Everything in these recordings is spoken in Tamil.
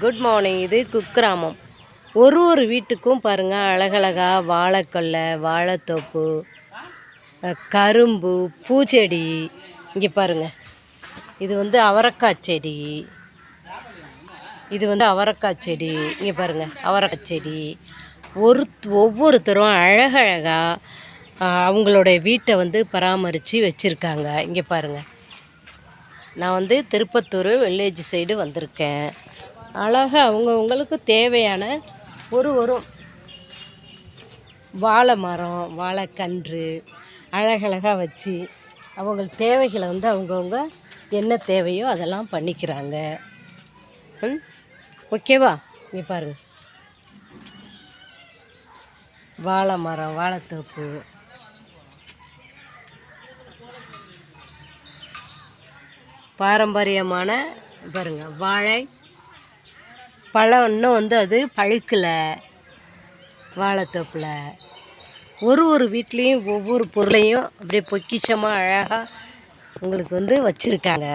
Good morning. இது குக்கிராமம். ஒரு வீட்டுக்கும் பாருங்கள் அழகழகா வாழைக்கொல்லை, வாழைத்தோப்பு, கரும்பு, பூச்செடி. இங்கே பாருங்கள், இது வந்து அவரைக்காய் செடி. இது வந்து அவரைக்காய் செடி. இங்கே பாருங்கள், அவரைக்காய் செடி. ஒவ்வொருத்தரும் அழகழகாக அவங்களுடைய வீட்டை வந்து பராமரித்து வச்சுருக்காங்க. இங்கே பாருங்கள், நான் வந்து திருப்பத்தூர் வில்லேஜ் சைடு வந்திருக்கேன். அழகாக அவங்கவுங்களுக்கு தேவையான ஒரு வாழை மரம், வாழைக்கன்று அழகழகாக வச்சு அவங்க தேவைகளை வந்து அவங்கவுங்க என்ன தேவையோ அதெல்லாம் பண்ணிக்கிறாங்க. ஓகேவா? இங்கே பாருங்கள், வாழை மரம், வாழைத்தோப்பு. பாரம்பரியமான பாருங்கள் வாழை பழம் இன்னும் வந்து அது பழுக்கலை. வாழைத்தோப்பில் ஒரு வீட்லேயும் ஒவ்வொரு பொருளையும் அப்படியே பொக்கிஷமாக அழகாக உங்களுக்கு வந்து வச்சுருக்காங்க.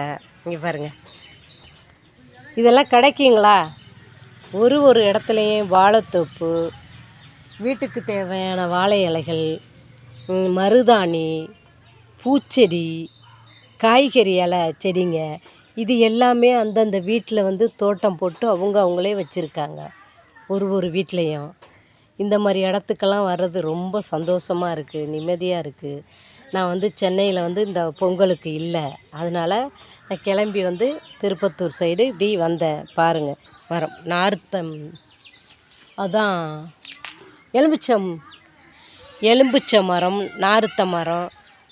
இங்கே பாருங்கள், இதெல்லாம் கிடைக்குங்களா? ஒரு இடத்துலையும் வாழைத்தோப்பு, வீட்டுக்கு தேவையான வாழை இலைகள், மருதாணி, பூச்செடி, காய்கறி இலை செடிங்க, இது எல்லாமே அந்தந்த வீட்டில் வந்து தோட்டம் போட்டு அவங்களே வச்சுருக்காங்க. ஒரு வீட்லேயும் இந்த மாதிரி இடத்துக்கெல்லாம் வர்றது ரொம்ப சந்தோஷமாக இருக்குது, நிம்மதியாக இருக்குது. நான் வந்து சென்னையில் வந்து இந்த பொங்கலுக்கு இல்லை, அதனால் நான் கிளம்பி வந்து திருப்பத்தூர் சைடு இப்படி வந்தேன். பாருங்கள், மரம் நார்த்தம், அதான் எலும்புச்சை மரம், நார்த்த மரம்.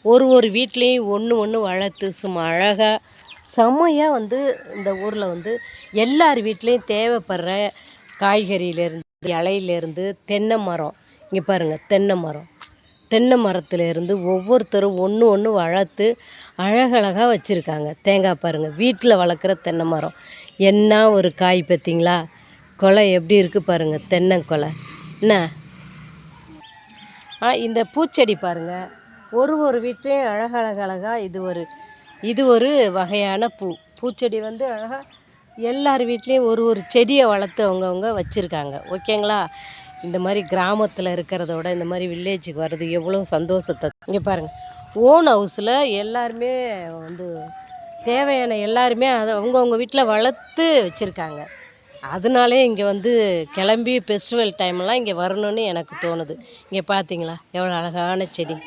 ஒரு வீட்லேயும் ஒன்று வளர்த்து சும்மா அழகாக செம்மையாக வந்து இந்த ஊரில் வந்து எல்லார் வீட்லேயும் தேவைப்படுற காய்கறியிலேருந்து, இலையிலேருந்து, தென்னை மரம். இங்கே பாருங்கள், தென்னை மரத்துலேருந்து ஒவ்வொருத்தரும் ஒன்று வளர்த்து அழகழகாக வச்சுருக்காங்க. தேங்காய் பாருங்கள், வீட்டில் வளர்க்குற தென்னை மரம் என்ன ஒரு காய் பார்த்திங்களா? கொலை எப்படி இருக்குது பாருங்கள், தென்னைக்கொலை என்ன. இந்த பூச்செடி பாருங்கள், ஒரு வீட்லேயும் அழகழகாக இது ஒரு வகையான பூச்செடி வந்து அழகாக எல்லார் வீட்லேயும் ஒரு செடியை வளர்த்து அவங்கவுங்க வச்சுருக்காங்க. ஓகேங்களா? இந்த மாதிரி கிராமத்தில் இருக்கிறதோட இந்த மாதிரி வில்லேஜுக்கு வர்றது எவ்வளோ சந்தோஷத்தை. இங்கே பாருங்கள், ஓன் ஹவுஸில் எல்லாருமே வந்து தேவையான எல்லாருமே அதை அவங்கவுங்க வீட்டில் வளர்த்து வச்சுருக்காங்க. அதனாலே இங்கே வந்து கிளம்பி ஃபெஸ்டிவல் டைம்லாம் இங்கே வரணும்னு எனக்கு தோணுது. இங்கே பார்த்தீங்களா எவ்வளோ அழகான செடி.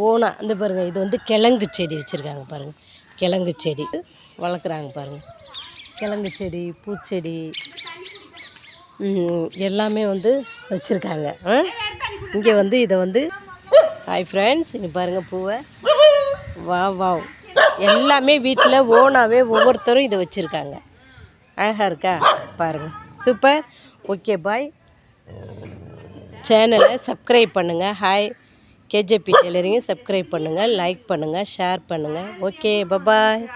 ஓனா இந்த பாருங்கள், இது வந்து கிழங்கு செடி வச்சுருக்காங்க பாருங்கள், கிழங்கு செடி வளர்க்குறாங்க பாருங்கள். கிழங்கு செடி, பூச்செடி எல்லாமே வந்து வச்சுருக்காங்க. இங்கே வந்து இதை வந்து ஹாய் ஃப்ரெண்ட்ஸ், இங்கே பாருங்கள் பூவை. வாவ் எல்லாமே வீட்டில் ஓனாகவே ஒவ்வொருத்தரும் இதை வச்சுருக்காங்க. அழகாக இருக்கா பாருங்கள், சூப்பர். Okay bye. சேனலை சப்ஸ்கிரைப் பண்ணுங்கள். ஹாய் கேஜேபி டெய்லரிங்கை சப்ஸ்கிரைப் பண்ணுங்கள், லைக் பண்ணுங்கள், ஷேர் பண்ணுங்கள். Okay, bye bye.